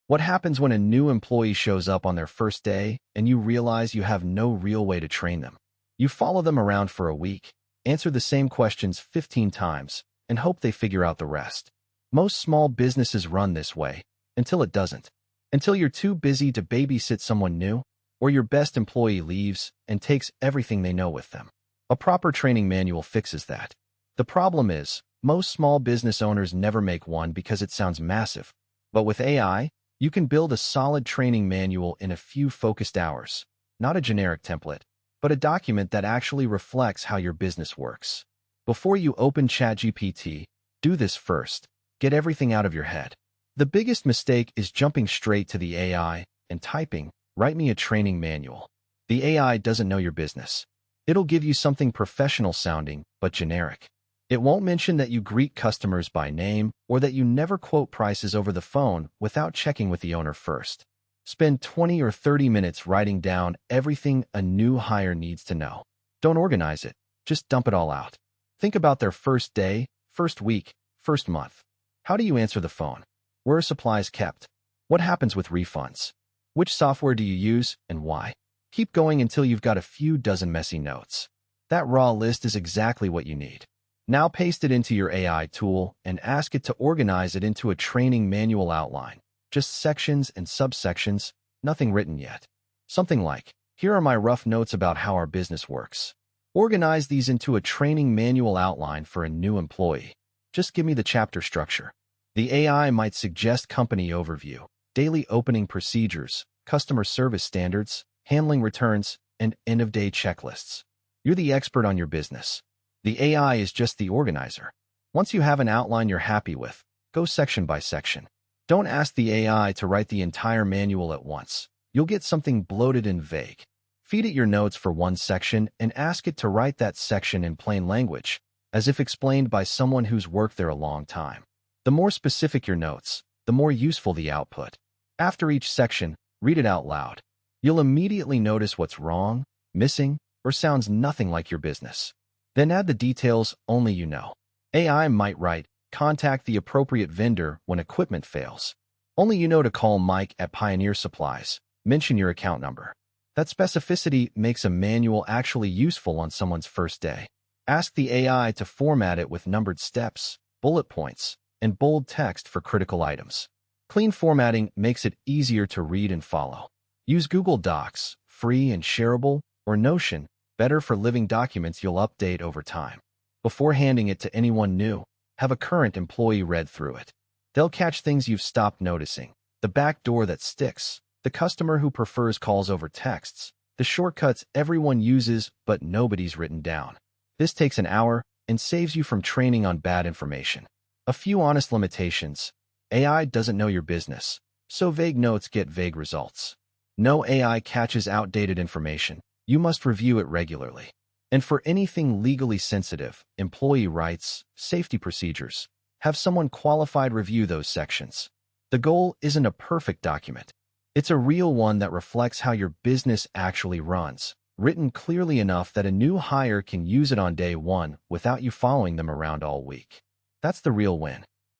What happens when a new employee shows up on their first day and you realize you have no real way to train them? You follow them around for a week, answer the same questions 15 times, and hope they figure out the rest. Most small businesses run this way, until it doesn't. Until you're too busy to babysit someone new, or your best employee leaves and takes everything they know with them. A proper training manual fixes that. The problem is, most small business owners never make one because it sounds massive. But with AI, you can build a solid training manual in a few focused hours. Not a generic template, but a document that actually reflects how your business works. Before you open ChatGPT, do this first. Get everything out of your head. The biggest mistake is jumping straight to the AI and typing, "Write me a training manual." The AI doesn't know your business. It'll give you something professional sounding, but generic. It won't mention that you greet customers by name or that you never quote prices over the phone without checking with the owner first. Spend 20 or 30 minutes writing down everything a new hire needs to know. Don't organize it, just dump it all out. Think about their first day, first week, first month. How do you answer the phone? Where are supplies kept? What happens with refunds? Which software do you use and why? Keep going until you've got a few dozen messy notes. That raw list is exactly what you need. Now paste it into your AI tool and ask it to organize it into a training manual outline. Just sections and subsections, nothing written yet. Something like, "Here are my rough notes about how our business works." Organize these into a training manual outline for a new employee. Just give me the chapter structure. The AI might suggest company overview, daily opening procedures, customer service standards, handling returns, and end-of-day checklists. You're the expert on your business. The AI is just the organizer. Once you have an outline you're happy with, go section by section. Don't ask the AI to write the entire manual at once. You'll get something bloated and vague. Feed it your notes for one section and ask it to write that section in plain language, as if explained by someone who's worked there a long time. The more specific your notes, the more useful the output. After each section, read it out loud. You'll immediately notice what's wrong, missing, or sounds nothing like your business. Then add the details only you know. AI might write, "Contact the appropriate vendor when equipment fails. Only you know to call Mike at Pioneer Supplies. Mention your account number." That specificity makes a manual actually useful on someone's first day. Ask the AI to format it with numbered steps, bullet points, and bold text for critical items. Clean formatting makes it easier to read and follow. Use Google Docs, free and shareable, or Notion, better for living documents you'll update over time. Before handing it to anyone new, have a current employee read through it. They'll catch things you've stopped noticing, the back door that sticks, the customer who prefers calls over texts, the shortcuts everyone uses but nobody's written down. This takes an hour and saves you from training on bad information. A few honest limitations. AI doesn't know your business, so vague notes get vague results. No AI catches outdated information. You must review it regularly. And for anything legally sensitive, employee rights, safety procedures, have someone qualified review those sections. The goal isn't a perfect document. It's a real one that reflects how your business actually runs, written clearly enough that a new hire can use it on day one without you following them around all week. That's the real win.